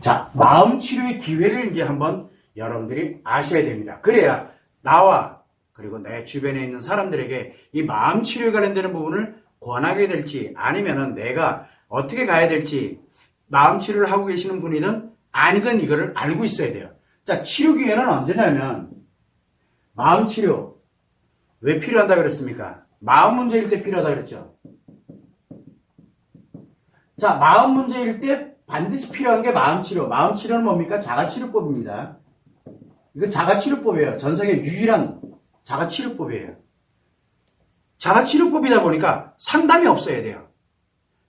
자, 마음 치료의 기회를 이제 한번 여러분들이 아셔야 됩니다. 그래야 나와 그리고 내 주변에 있는 사람들에게 이 마음 치료에 관련되는 부분을 권하게 될지 아니면은 내가 어떻게 가야 될지 마음 치료를 하고 계시는 분이든 아니든 이거를 알고 있어야 돼요. 자, 치료 기회는 언제냐면 마음 치료 왜 필요하다 그랬습니까? 마음 문제일 때 필요하다 그랬죠. 자, 마음 문제일 때 반드시 필요한 게 마음 치료. 마음 치료는 뭡니까? 자가치료법입니다. 이거 자가치료법이에요. 전 세계 유일한 자가치료법이에요. 자가치료법이다 보니까 상담이 없어야 돼요.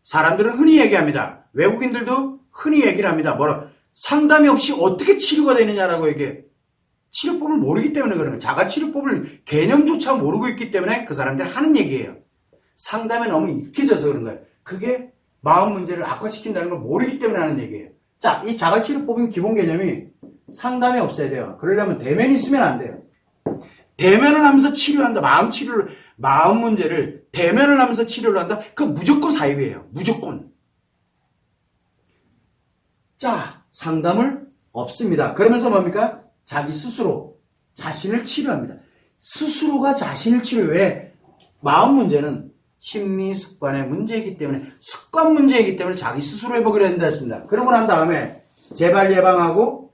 사람들은 흔히 얘기합니다. 외국인들도 흔히 얘기를 합니다. 뭐라 상담이 없이 어떻게 치료가 되느냐라고 이게 치료법을 모르기 때문에 그런 거예요. 자가치료법을 개념조차 모르고 있기 때문에 그 사람들이 하는 얘기예요. 상담에 너무 익혀져서 그런 거예요. 그게 마음 문제를 악화시킨다는 걸 모르기 때문에 하는 얘기예요. 자, 이 자가치료법은 기본 개념이 상담이 없어야 돼요. 그러려면 대면이 있으면 안 돼요. 대면을 하면서 치료한다. 마음 문제를 대면을 하면서 치료를 한다. 그거 무조건 사입이에요. 무조건. 자, 상담을 없습니다. 그러면서 뭡니까? 자기 스스로 자신을 치료합니다. 스스로가 자신을 치료해. 마음 문제는 심리 습관의 문제이기 때문에 습관 문제이기 때문에 자기 스스로 해보기로 한다 했습니다. 그러고 난 다음에 재발 예방하고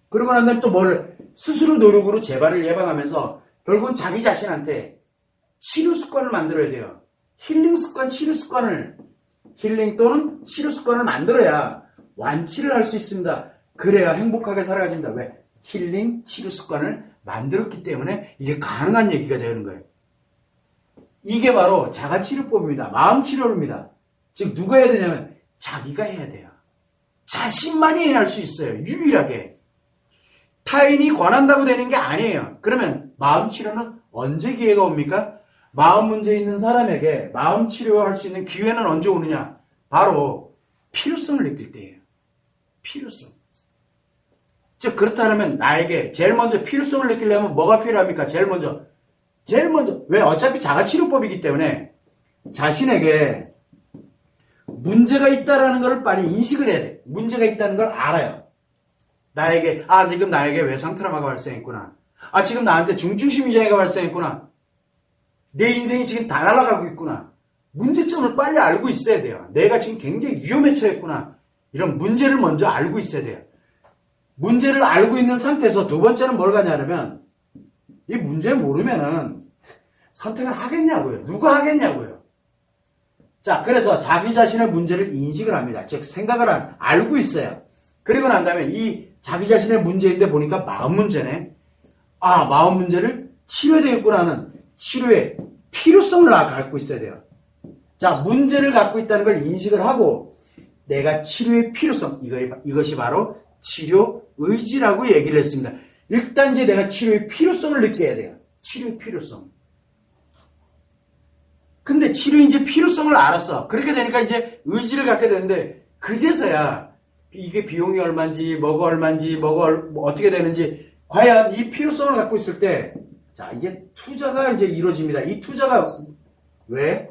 그러고 난 다음에 또 뭘 스스로 노력으로 재발을 예방하면서 결국은 자기 자신한테 치료 습관을 만들어야 돼요. 힐링 습관, 치료 습관을 힐링 또는 치료 습관을 만들어야 완치를 할 수 있습니다. 그래야 행복하게 살아가집니다. 왜? 힐링, 치료 습관을 만들었기 때문에 이게 가능한 얘기가 되는 거예요. 이게 바로 자가치료법입니다. 마음치료입니다. 즉 누가 해야 되냐면 자기가 해야 돼요. 자신만이 해야 할 수 있어요. 유일하게. 타인이 권한다고 되는 게 아니에요. 그러면 마음치료는 언제 기회가 옵니까? 마음 문제 있는 사람에게 마음치료할 수 있는 기회는 언제 오느냐? 바로 필요성을 느낄 때예요. 필요성. 즉 그렇다면 나에게 제일 먼저 필요성을 느끼려면 뭐가 필요합니까? 제일 먼저 왜? 어차피 자가치료법이기 때문에 자신에게 문제가 있다라는 걸 빨리 인식을 해야 돼. 문제가 있다는 걸 알아요. 지금 나에게 외상 트라우마가 발생했구나. 지금 나한테 중증심 이장애가 발생했구나. 내 인생이 지금 다 날아가고 있구나. 문제점을 빨리 알고 있어야 돼요. 내가 지금 굉장히 위험에 처했구나. 이런 문제를 먼저 알고 있어야 돼요. 문제를 알고 있는 상태에서 두 번째는 뭘 가냐면 이 문제 모르면은 선택을 하겠냐고요. 누가 하겠냐고요. 자, 그래서 자기 자신의 문제를 인식을 합니다. 즉 생각을 알고 있어요. 그리고 난 다음에 이 자기 자신의 문제인데 보니까 마음 문제네. 마음 문제를 치료해야 되겠구나 하는 치료의 필요성을 갖고 있어야 돼요. 자, 문제를 갖고 있다는 걸 인식을 하고 내가 치료의 필요성, 이것이 바로 치료 의지라고 얘기를 했습니다. 일단 이제 내가 치료의 필요성을 느껴야 돼요. 치료의 필요성. 근데 치료 이제 필요성을 알았어. 그렇게 되니까 이제 의지를 갖게 되는데 그제서야 이게 비용이 얼마인지 뭐가 얼마인지 어떻게 되는지 과연 이 필요성을 갖고 있을 때 자, 이제 투자가 이제 이루어집니다. 이 투자가 왜?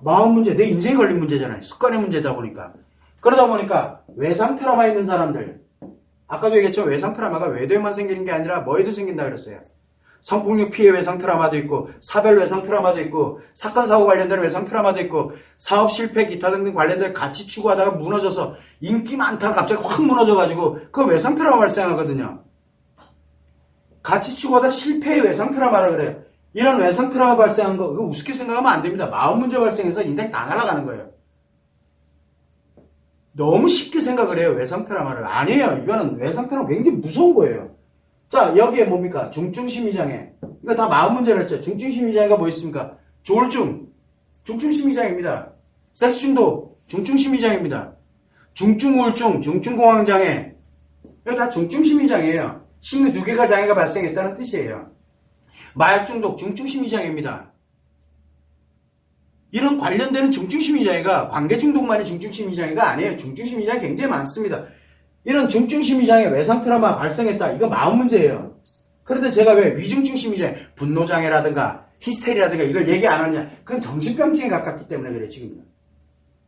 마음 문제, 내 인생에 걸린 문제잖아요. 습관의 문제다 보니까. 그러다 보니까 외상 트라우마 있는 사람들, 아까도 얘기했죠. 외상 트라우마가 외도에만 생기는 게 아니라 뭐에도 생긴다 그랬어요. 성폭력 피해 외상 트라우마도 있고, 사별 외상 트라우마도 있고, 사건 사고 관련된 외상 트라우마도 있고, 사업 실패 기타 등등 관련된 가치 추구하다가 무너져서 인기 많다가 갑자기 확 무너져가지고 그 외상 트라우마 발생하거든요. 가치 추구하다 실패의 외상 트라우마라 그래요. 이런 외상 트라우마 발생한 거 그거 우습게 생각하면 안 됩니다. 마음 문제 발생해서 인생 다 날아가는 거예요. 너무 쉽게 생각을 해요. 외상 트라우마를. 아니에요. 이거는 외상 트라우마 굉장히 무서운 거예요. 자, 여기에 뭡니까? 중증심리장애. 이거 다 마음 문제를 했죠. 중증심리장애가 뭐 있습니까? 조울증. 중증심리장애입니다. 섹스중독. 중증심리장애입니다. 중증우울증. 중증공황장애. 이거 다 중증심리장애예요. 심리 두 개가 장애가 발생했다는 뜻이에요. 마약중독. 중증심리장애입니다. 이런 관련되는 중증심리장애가 관계중독만이 중증심리장애가 아니에요. 중증심리장애 굉장히 많습니다. 이런 중증심리장애 외상 트라우마 발생했다. 이거 마음 문제예요. 그런데 제가 왜 위중증심리장애, 분노장애라든가 히스테리라든가 이걸 얘기 안 하냐. 그건 정신병증에 가깝기 때문에 그래 지금은.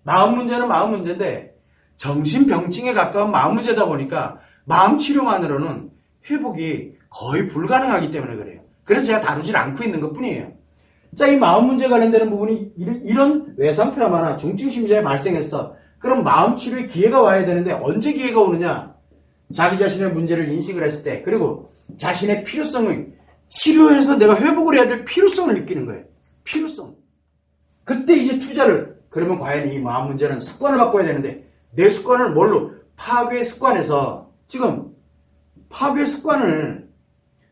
마음 문제는 마음 문제인데 정신병증에 가까운 마음 문제다 보니까 마음 치료만으로는 회복이 거의 불가능하기 때문에 그래요. 그래서 제가 다루질 않고 있는 것 뿐이에요. 자, 이 마음 문제 관련되는 부분이 이런 외상 트라우마나 중증 심장에 발생했어. 그럼 마음 치료의 기회가 와야 되는데 언제 기회가 오느냐? 자기 자신의 문제를 인식을 했을 때, 그리고 자신의 필요성을 치료해서 내가 회복을 해야 될 필요성을 느끼는 거예요. 필요성. 그때 이제 투자를, 그러면 과연 이 마음 문제는 습관을 바꿔야 되는데, 내 습관을 뭘로? 파괴 습관에서, 지금 파괴 습관을,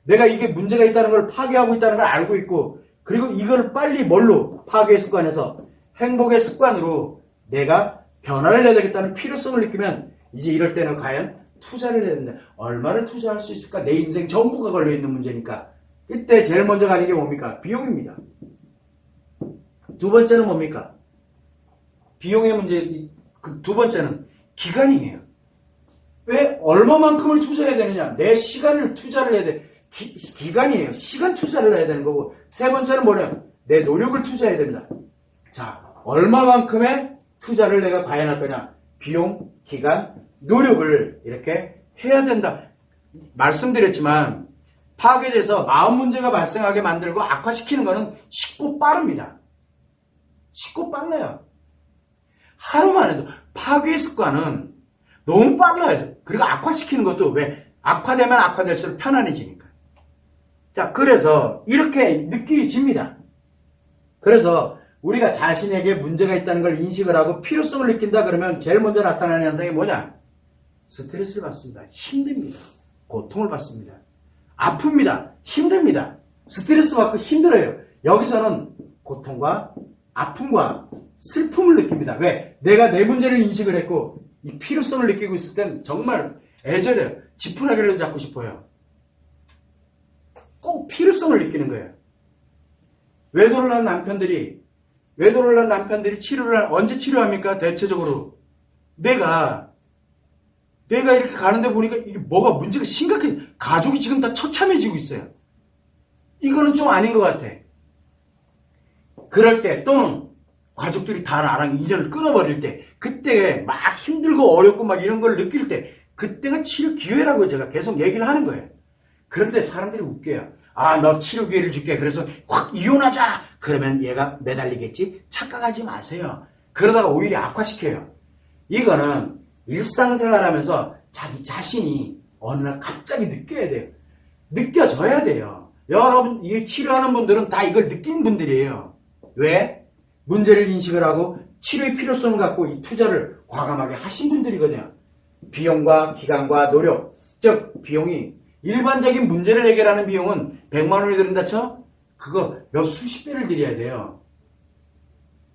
내가 이게 문제가 있다는 걸 파괴하고 있다는 걸 알고 있고, 그리고 이걸 빨리 뭘로? 파괴 습관에서 행복의 습관으로 내가 변화를 내야 되겠다는 필요성을 느끼면, 이제 이럴 때는 과연 투자를 해야 된다. 얼마를 투자할 수 있을까? 내 인생 전부가 걸려있는 문제니까. 이때 제일 먼저 가는 게 뭡니까? 비용입니다. 두 번째는 뭡니까? 비용의 문제, 두 번째는 기간이에요. 왜 얼마만큼을 투자해야 되느냐? 내 시간을 투자를 해야 돼. 기간이에요. 시간 투자를 해야 되는 거고. 세 번째는 뭐냐면 내 노력을 투자해야 됩니다. 자, 얼마만큼의 투자를 내가 과연 할 거냐? 비용, 기간, 노력을 이렇게 해야 된다. 말씀드렸지만 파괴돼서 마음 문제가 발생하게 만들고 악화시키는 거는 쉽고 빠릅니다. 쉽고 빨라요. 하루만 해도 파괴 습관은 너무 빨라요. 그리고 악화시키는 것도 왜? 악화되면 악화될수록 편안해지니까. 자, 그래서 이렇게 느껴집니다. 그래서 우리가 자신에게 문제가 있다는 걸 인식을 하고 필요성을 느낀다 그러면 제일 먼저 나타나는 현상이 뭐냐? 스트레스를 받습니다. 힘듭니다. 고통을 받습니다. 아픕니다. 힘듭니다. 스트레스 받고 힘들어요. 여기서는 고통과 아픔과 슬픔을 느낍니다. 왜? 내가 내 문제를 인식을 했고 이 필요성을 느끼고 있을 땐 정말 애절해요. 지푸라기를 잡고 싶어요. 꼭 필요성을 느끼는 거예요. 외도를 난 남편들이 치료를 언제 치료합니까? 대체적으로 내가 이렇게 가는데 보니까 이게 뭐가 문제가 심각해. 가족이 지금 다 처참해지고 있어요. 이거는 좀 아닌 것 같아. 그럴 때 또는 가족들이 다 나랑 인연을 끊어버릴 때, 그때 막 힘들고 어렵고 막 이런 걸 느낄 때, 그때가 치료 기회라고 제가 계속 얘기를 하는 거예요. 그런데 사람들이 웃겨요. 아, 너 치료 기회를 줄게. 그래서 확 이혼하자. 그러면 얘가 매달리겠지? 착각하지 마세요. 그러다가 오히려 악화시켜요. 이거는 일상생활하면서 자기 자신이 어느 날 갑자기 느껴야 돼요. 느껴져야 돼요. 여러분, 이 치료하는 분들은 다 이걸 느낀 분들이에요. 왜? 문제를 인식을 하고 치료의 필요성을 갖고 이 투자를 과감하게 하신 분들이거든요. 비용과 기간과 노력. 즉, 비용이 일반적인 문제를 해결하는 비용은 100만 원이 드는다 쳐? 그거 몇 수십 배를 들여야 돼요.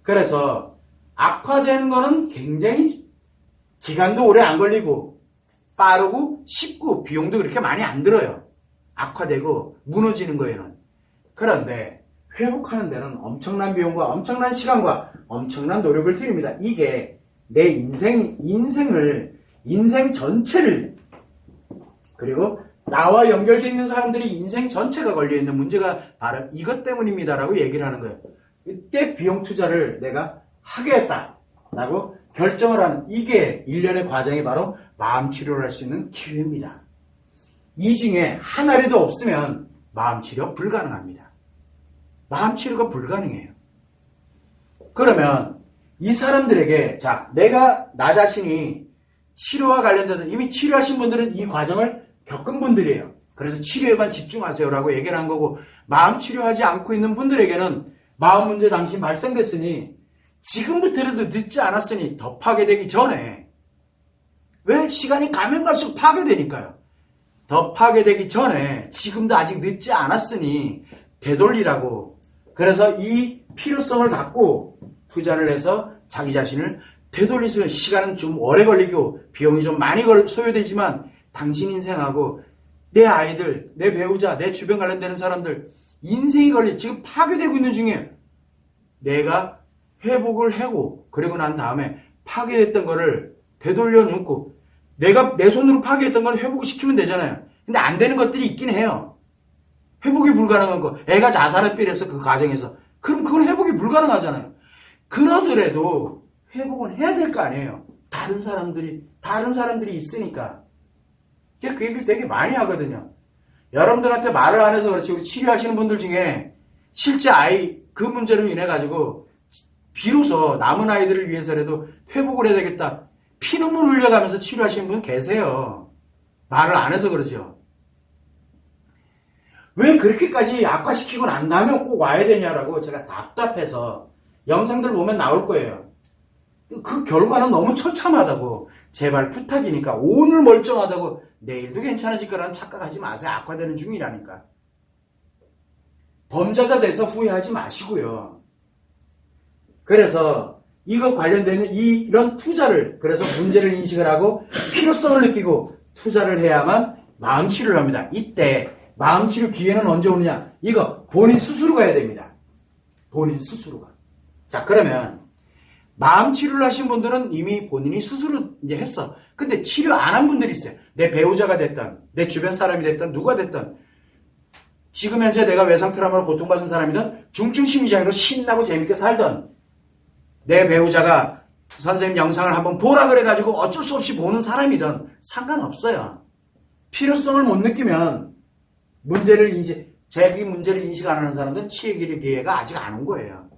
그래서 악화되는 거는 굉장히 기간도 오래 안 걸리고 빠르고 쉽고 비용도 그렇게 많이 안 들어요. 악화되고 무너지는 거에는. 그런데 회복하는 데는 엄청난 비용과 엄청난 시간과 엄청난 노력을 들입니다. 이게 내 인생 전체를, 그리고 나와 연결되어 있는 사람들이 인생 전체가 걸려있는 문제가 바로 이것 때문입니다라고 얘기를 하는 거예요. 이때 비용 투자를 내가 하겠다라고 결정을 하는, 이게 일련의 과정이 바로 마음 치료를 할 수 있는 기회입니다. 이 중에 하나라도 없으면 마음 치료 불가능합니다. 마음 치료가 불가능해요. 그러면 이 사람들에게, 자, 내가 나 자신이 치료와 관련돼서 이미 치료하신 분들은 이 과정을 겪은 분들이에요. 그래서 치료에만 집중하세요라고 얘기를 한 거고, 마음 치료하지 않고 있는 분들에게는 마음 문제 당신 발생됐으니 지금부터라도 늦지 않았으니 더 파괴되기 전에, 왜? 시간이 가면 갈수록 파괴되니까요. 더 파괴되기 전에 지금도 아직 늦지 않았으니 되돌리라고. 그래서 이 필요성을 갖고 투자를 해서 자기 자신을 되돌릴 수 있는, 시간은 좀 오래 걸리고 비용이 좀 많이 소요되지만 당신 인생하고 내 아이들, 내 배우자, 내 주변 관련되는 사람들 인생이 지금 파괴되고 있는 중에 내가 회복을 하고 그리고 난 다음에 파괴됐던 거를 되돌려 놓고 내가 내 손으로 파괴했던 걸 회복시키면 되잖아요. 근데 안 되는 것들이 있긴 해요. 회복이 불가능한 거. 애가 자살을 삐려서 그 과정에서. 그럼 그건 회복이 불가능하잖아요. 그러더라도 회복은 해야 될 거 아니에요. 다른 사람들이 있으니까. 제가 그 얘기를 되게 많이 하거든요. 여러분들한테 말을 안 해서 그렇지, 우리 치료하시는 분들 중에 실제 아이, 그 문제로 인해가지고, 비로소 남은 아이들을 위해서라도 회복을 해야 되겠다. 피눈물 흘려가면서 치료하시는 분 계세요. 말을 안 해서 그러죠. 왜 그렇게까지 악화시키고 난 다음에 꼭 와야 되냐라고 제가 답답해서 영상들 보면 나올 거예요. 그 결과는 너무 처참하다고. 제발 부탁이니까 오늘 멀쩡하다고 내일도 괜찮아질 거라는 착각하지 마세요. 악화되는 중이라니까. 범죄자 돼서 후회하지 마시고요. 그래서 이거 관련되는 이런 투자를, 그래서 문제를 인식을 하고 필요성을 느끼고 투자를 해야만 마음치료를 합니다. 이때 마음치료 기회는 언제 오느냐? 이거 본인 스스로가 해야 됩니다. 본인 스스로가. 자, 그러면 마음치료를 하신 분들은 이미 본인이 스스로 이제 했어. 근데 치료 안 한 분들이 있어요. 내 배우자가 됐든, 내 주변 사람이 됐든, 누가 됐든, 지금 현재 내가 외상 트라우마로 고통받은 사람이든, 중증심리장애로 신나고 재밌게 살던, 내 배우자가 선생님 영상을 한번 보라 그래가지고 어쩔 수 없이 보는 사람이든 상관없어요. 필요성을 못 느끼면 자기 문제를 인식 안 하는 사람들은 치유의 기회가 아직 안 온 거예요.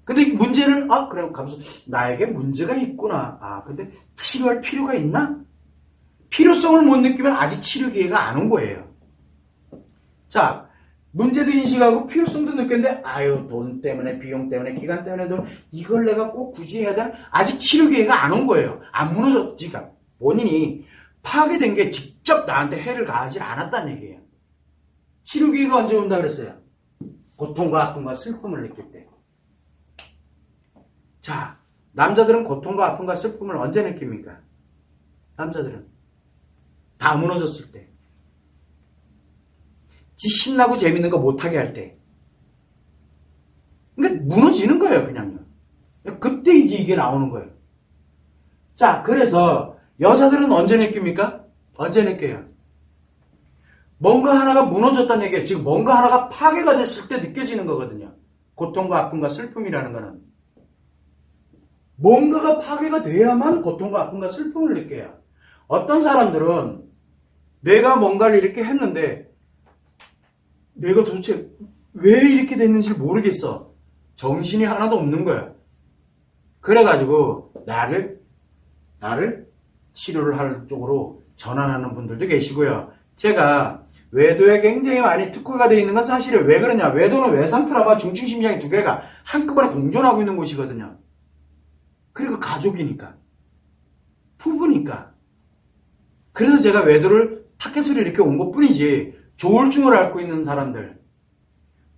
근데 문제를, 그래, 가면서, 나에게 문제가 있구나. 근데 치료할 필요가 있나? 필요성을 못 느끼면 아직 치료 기회가 안 온 거예요. 자, 문제도 인식하고 필요성도 느꼈는데, 돈 때문에, 비용 때문에, 기간 때문에, 이걸 내가 꼭 굳이 해야 되나? 아직 치료 기회가 안 온 거예요. 안 무너졌지가. 본인이 파괴된 게 직접 나한테 해를 가하지 않았다는 얘기예요. 치료 기회가 언제 온다 그랬어요? 고통과 아픔과 슬픔을 느낄 때. 자, 남자들은 고통과 아픔과 슬픔을 언제 느낍니까? 남자들은 다 무너졌을 때. 지 신나고 재밌는 거 못하게 할 때. 그러니까 무너지는 거예요, 그냥요. 그때 이제 이게 나오는 거예요. 자, 그래서 여자들은 언제 느낍니까? 언제 느껴요? 뭔가 하나가 무너졌다는 얘기예요. 지금 뭔가 하나가 파괴가 됐을 때 느껴지는 거거든요. 고통과 아픔과 슬픔이라는 거는. 뭔가가 파괴가 돼야만 고통과 아픔과 슬픔을 느껴요. 어떤 사람들은 내가 뭔가를 이렇게 했는데 내가 도대체 왜 이렇게 됐는지 모르겠어. 정신이 하나도 없는 거야. 그래가지고 나를 치료를 할 쪽으로 전환하는 분들도 계시고요. 제가 외도에 굉장히 많이 특화가 되어 있는 건 사실이에요. 왜 그러냐? 외도는 외상 트라우마, 중증심리장애 두 개가 한꺼번에 공존하고 있는 곳이거든요. 그리고 가족이니까. 부부니까. 그래서 제가 외도를 타켓으로 이렇게 온 것 뿐이지, 조울증을 앓고 있는 사람들,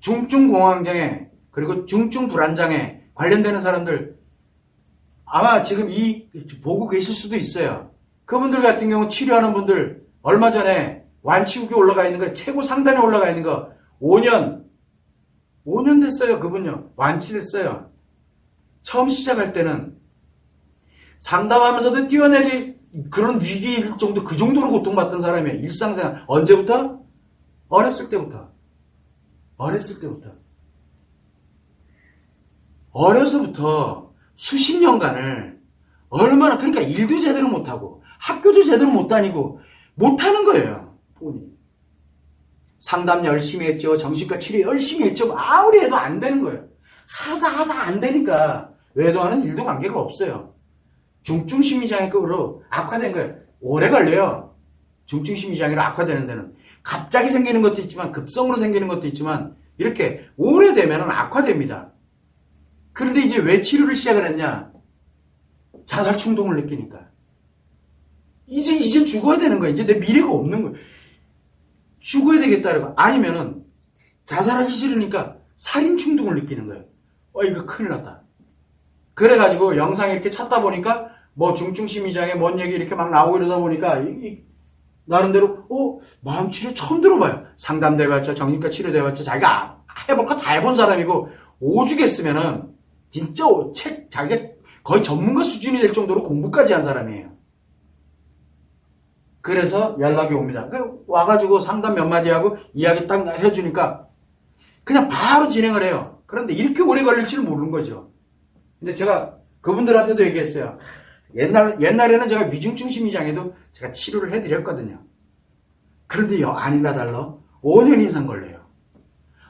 중증공황장애, 그리고 중증불안장애 관련되는 사람들, 아마 지금 보고 계실 수도 있어요. 그분들 같은 경우 치료하는 분들, 얼마 전에 완치국에 올라가 있는 거, 최고 상단에 올라가 있는 거, 5년 됐어요, 그분요. 완치됐어요. 처음 시작할 때는 상담하면서도 뛰어내릴 그런 위기일 정도, 그 정도로 고통받던 사람이에요. 일상생활. 언제부터? 어렸을 때부터. 어려서부터 수십 년간을 얼마나, 그러니까 일도 제대로 못하고, 학교도 제대로 못 다니고, 못하는 거예요. 본인이. 상담 열심히 했죠. 정신과 치료 열심히 했죠. 아무리 해도 안 되는 거예요. 하다 안 되니까 외도하는 일도 관계가 없어요. 중증심리장애급으로 악화된 거예요. 오래 걸려요. 중증심리장애로 악화되는 데는. 갑자기 생기는 것도 있지만, 급성으로 생기는 것도 있지만, 이렇게 오래되면 악화됩니다. 그런데 이제 왜 치료를 시작을 했냐? 자살 충동을 느끼니까. 이제 죽어야 되는 거야. 이제 내 미래가 없는 거야. 죽어야 되겠다라고. 아니면은 자살하기 싫으니까 살인 충동을 느끼는 거예요. 이거 큰일 났다. 그래가지고 영상 이렇게 찾다 보니까 뭐 중증심리장애 뭔 얘기 이렇게 막 나오고 이러다 보니까 나름대로 마음치료 처음 들어봐요. 상담도 해봤죠. 정신과 치료도 해봤죠. 자기가 해볼 거 다 해본 사람이고 오죽했으면은 진짜 자기가 거의 전문가 수준이 될 정도로 공부까지 한 사람이에요. 그래서 연락이 옵니다. 와가지고 상담 몇 마디 하고 이야기 딱 해주니까 그냥 바로 진행을 해요. 그런데 이렇게 오래 걸릴 줄은 모르는 거죠. 근데 제가 그분들한테도 얘기했어요. 옛날에는 제가 위중증 심리장애도 제가 치료를 해드렸거든요. 그런데 아니나 달라 5년 이상 걸려요.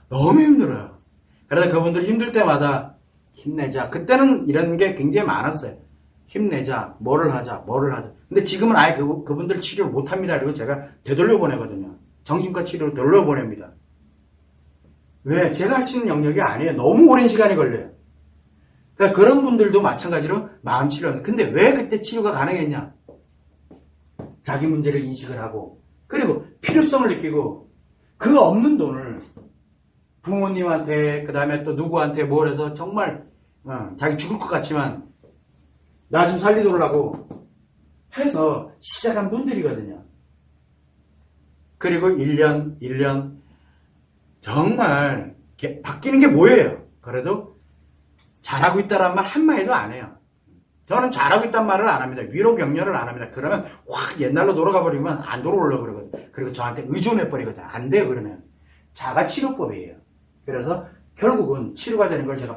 너무 힘들어요. 그래서 그분들 힘들 때마다 힘내자. 그때는 이런 게 굉장히 많았어요. 힘내자. 뭐를 하자. 근데 지금은 아예 그분들 치료를 못합니다. 그리고 제가 되돌려 보내거든요. 정신과 치료로 돌려보냅니다. 왜? 제가 할 수 있는 영역이 아니에요. 너무 오랜 시간이 걸려요. 그러니까 그런 분들도 마찬가지로 마음 치료하는. 근데 왜 그때 치료가 가능했냐? 자기 문제를 인식을 하고, 그리고 필요성을 느끼고, 그 없는 돈을 부모님한테, 그 다음에 또 누구한테 뭘 해서 정말, 자기 죽을 것 같지만, 나 좀 살리도록하고 해서 시작한 분들이거든요. 그리고 1년, 정말, 바뀌는 게 뭐예요? 그래도 잘하고 있다는 말 한마디도 안 해요. 저는 잘하고 있다는 말을 안 합니다. 위로 격려를 안 합니다. 그러면 확 옛날로 돌아가 버리면 안 돌아오려고 그러거든요. 그리고 저한테 의존해 버리거든요. 안 돼요, 그러면. 자가치료법이에요. 그래서 결국은 치료가 되는 걸 제가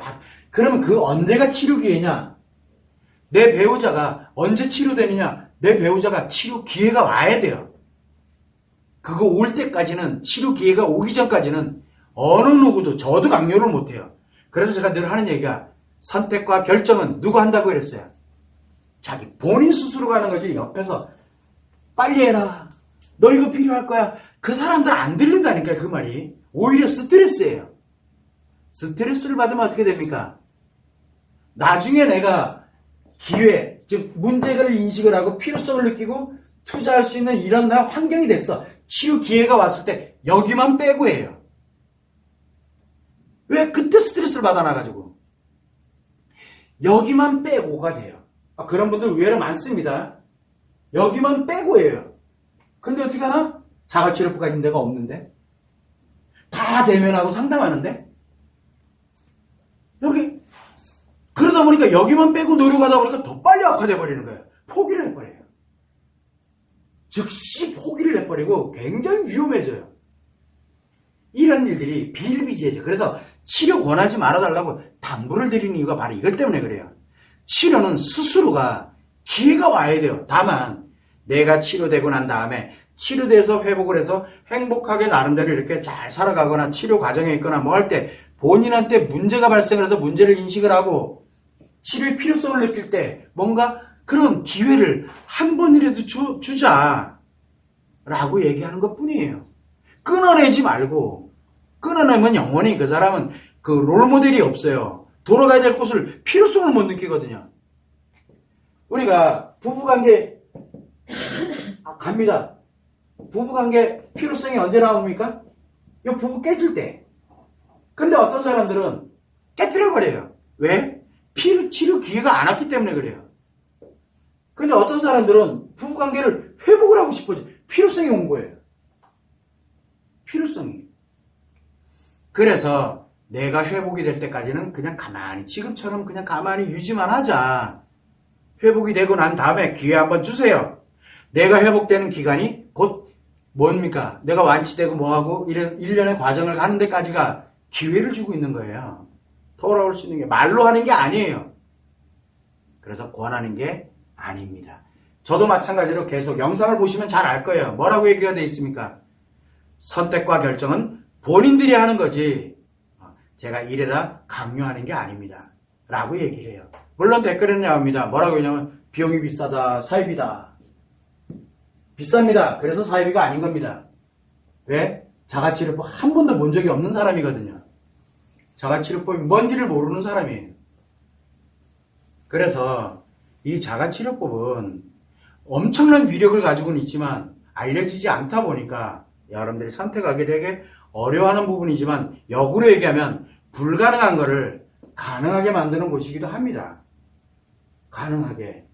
그러면 그 언제가 치료 기회냐? 내 배우자가 언제 치료되느냐? 내 배우자가 치료 기회가 와야 돼요. 그거 올 때까지는, 치료 기회가 오기 전까지는 어느 누구도, 저도 강요를 못해요. 그래서 제가 늘 하는 얘기가, 선택과 결정은 누가 한다고 그랬어요? 자기 본인 스스로가 하는 거지. 옆에서 빨리 해라. 너 이거 필요할 거야. 그 사람들 안 들린다니까요. 그 말이. 오히려 스트레스예요. 스트레스를 받으면 어떻게 됩니까? 나중에 내가 기회, 즉 문제를 인식을 하고 필요성을 느끼고 투자할 수 있는 이런 나 환경이 됐어. 치유 기회가 왔을 때 여기만 빼고 해요. 왜? 그때 스트레스를 받아놔가지고. 여기만 빼고가 돼요. 그런 분들 의외로 많습니다. 여기만 빼고 해요. 근데 어떻게 하나? 자가치료법가 있는 데가 없는데? 다 대면하고 상담하는데? 여기. 그러다 보니까 여기만 빼고 노력하다 보니까 더 빨리 악화돼 버리는 거예요. 포기를 해버려요. 즉시 포기를 해버리고 굉장히 위험해져요. 이런 일들이 비일비재해져. 그래서 치료 권하지 말아달라고 당부를 드리는 이유가 바로 이것 때문에 그래요. 치료는 스스로가 기회가 와야 돼요. 다만 내가 치료되고 난 다음에 치료돼서 회복을 해서 행복하게 나름대로 이렇게 잘 살아가거나 치료 과정에 있거나 뭐 할 때 본인한테 문제가 발생을 해서 문제를 인식을 하고 치료의 필요성을 느낄 때 뭔가 그런 기회를 한 번이라도 주자라고 얘기하는 것 뿐이에요. 끊어내지 말고, 끊어내면 영원히 그 사람은 그 롤모델이 없어요. 돌아가야 될 곳을 필요성을 못 느끼거든요. 우리가 부부관계 갑니다. 부부관계 필요성이 언제 나옵니까? 이 부부 깨질 때. 근데 어떤 사람들은 깨트려버려요. 왜? 치료 기회가 안 왔기 때문에 그래요. 근데 어떤 사람들은 부부관계를 회복을 하고 싶어져. 필요성이 온 거예요. 필요성이. 그래서 내가 회복이 될 때까지는 그냥 가만히, 지금처럼 그냥 가만히 유지만 하자. 회복이 되고 난 다음에 기회 한번 주세요. 내가 회복되는 기간이 곧 뭡니까? 내가 완치되고 뭐하고 1년의 과정을 가는 데까지가 기회를 주고 있는 거예요. 돌아올 수 있는 게 말로 하는 게 아니에요. 그래서 권하는 게 아닙니다. 저도 마찬가지로 계속 영상을 보시면 잘 알 거예요. 뭐라고 얘기가 되어 있습니까? 선택과 결정은 본인들이 하는 거지 제가 이래라 강요하는 게 아닙니다. 라고 얘기를 해요. 물론 댓글에는 나옵니다. 뭐라고 하냐면 비용이 비싸다, 사이비다. 비쌉니다. 그래서 사이비가 아닌 겁니다. 왜? 자가치료법 한 번도 본 적이 없는 사람이거든요. 자가치료법이 뭔지를 모르는 사람이에요. 그래서 이 자가치료법은 엄청난 위력을 가지고는 있지만 알려지지 않다 보니까 여러분들이 선택하게 되게 어려워하는 부분이지만 역으로 얘기하면 불가능한 거를 가능하게 만드는 곳이기도 합니다. 가능하게.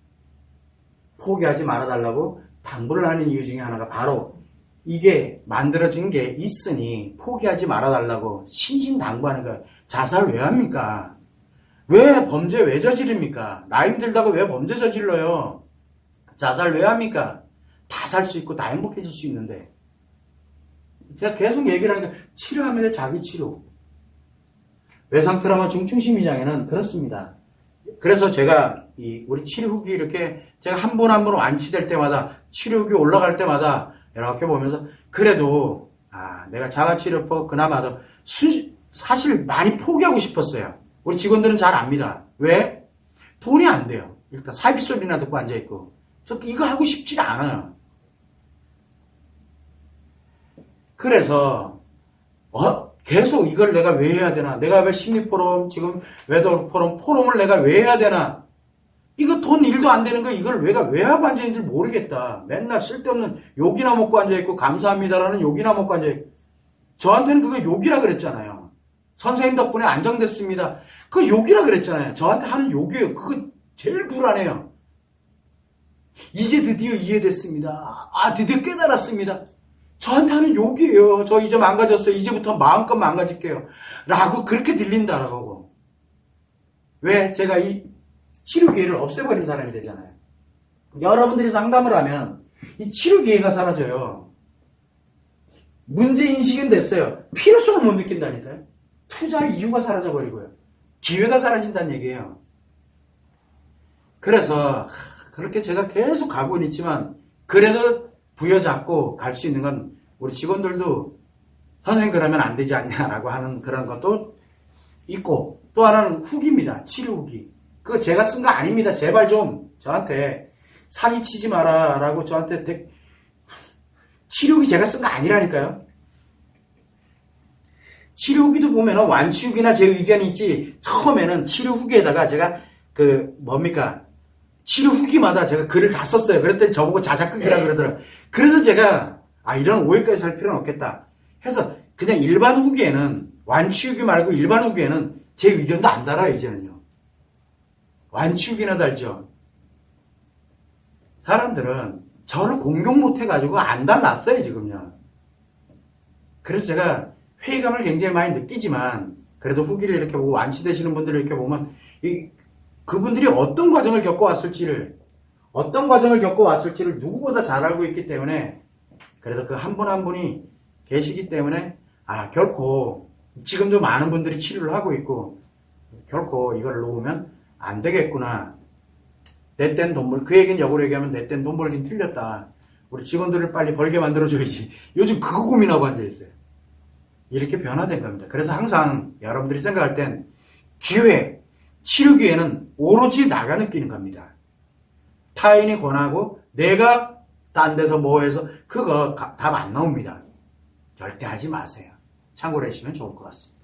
포기하지 말아달라고 당부를 하는 이유 중에 하나가 바로 이게 만들어진 게 있으니 포기하지 말아달라고 신신당부하는 거예요. 자살 왜 합니까? 왜 범죄 왜 저지릅니까? 나이 들다가 왜 범죄 저질러요? 자살 왜 합니까? 다 살 수 있고 다 행복해질 수 있는데. 제가 계속 얘기를 하는 게 치료하면 자기 치료. 외상 트라우마 중증 심리장애는 그렇습니다. 그래서 제가 우리 치료 후기 이렇게 제가 한 분 한 분 완치될 때마다 치료 후기 올라갈 때마다 이렇게 보면서 그래도 내가 자가치료법 그나마도 사실 많이 포기하고 싶었어요. 우리 직원들은 잘 압니다. 왜? 돈이 안 돼요. 일단 사비 소리나 듣고 앉아있고 저 이거 하고 싶지가 않아요. 그래서 계속 이걸 내가 왜 해야 되나? 내가 왜 심리포럼, 지금 외도 포럼을 내가 왜 해야 되나? 이거 돈 일도 안 되는 거 이걸 내가 왜 하고 앉아있는지 모르겠다. 맨날 쓸데없는 욕이나 먹고 앉아있고 감사합니다라는 욕이나 먹고 앉아있고 저한테는 그거 욕이라 그랬잖아요. 선생님 덕분에 안정됐습니다. 그거 욕이라 그랬잖아요. 저한테 하는 욕이에요. 그거 제일 불안해요. 이제 드디어 이해됐습니다. 드디어 깨달았습니다. 저한테 하는 욕이에요. 저 이제 망가졌어요. 이제부터 마음껏 망가질게요. 라고 그렇게 들린다라고. 왜? 제가 이 치료 기회를 없애버린 사람이 되잖아요. 여러분들이 상담을 하면 이 치료 기회가 사라져요. 문제인식은 됐어요. 필요성을 못 느낀다니까요. 투자할 이유가 사라져버리고요. 기회가 사라진다는 얘기예요. 그래서 그렇게 제가 계속 가고는 있지만 그래도 부여잡고 갈 수 있는 건 우리 직원들도 선생님 그러면 안 되지 않냐라고 하는 그런 것도 있고 또 하나는 후기입니다. 치료 후기. 그거 제가 쓴 거 아닙니다. 제발 좀 저한테 사기치지 마라 라고 저한테 치료 후기 제가 쓴 거 아니라니까요. 치료 후기도 보면 완치 후기나 제 의견이 있지 처음에는 치료 후기에다가 제가 치료 후기마다 제가 글을 다 썼어요. 그랬더니 저보고 자작극이라 그러더라고요. 그래서 제가 이런 오해까지 살 필요는 없겠다 해서 그냥 일반 후기에는 완치 후기 말고 일반 후기에는 제 의견도 안 달아요. 이제는요. 완치 후기나 달죠. 사람들은 저를 공격 못 해가지고 안 달랐어요. 지금요. 그래서 제가 회의감을 굉장히 많이 느끼지만 그래도 후기를 이렇게 보고 완치되시는 분들을 이렇게 보면 그분들이 어떤 과정을 겪어왔을지를 누구보다 잘 알고 있기 때문에 그래도 그 한 분 한 분이 계시기 때문에 결코 지금도 많은 분들이 치료를 하고 있고 결코 이걸 놓으면 안 되겠구나. 내 땐 돈 벌, 그 얘기는 역으로 얘기하면 내 땐 돈 벌긴 틀렸다. 우리 직원들을 빨리 벌게 만들어줘야지. 요즘 그거 고민하고 앉아있어요. 이렇게 변화된 겁니다. 그래서 항상 여러분들이 생각할 땐 기회, 치료 기회는 오로지 나가 느끼는 겁니다. 타인이 권하고 내가 딴 데서 뭐 해서 그거 답 안 나옵니다. 절대 하지 마세요. 참고로 해주시면 좋을 것 같습니다.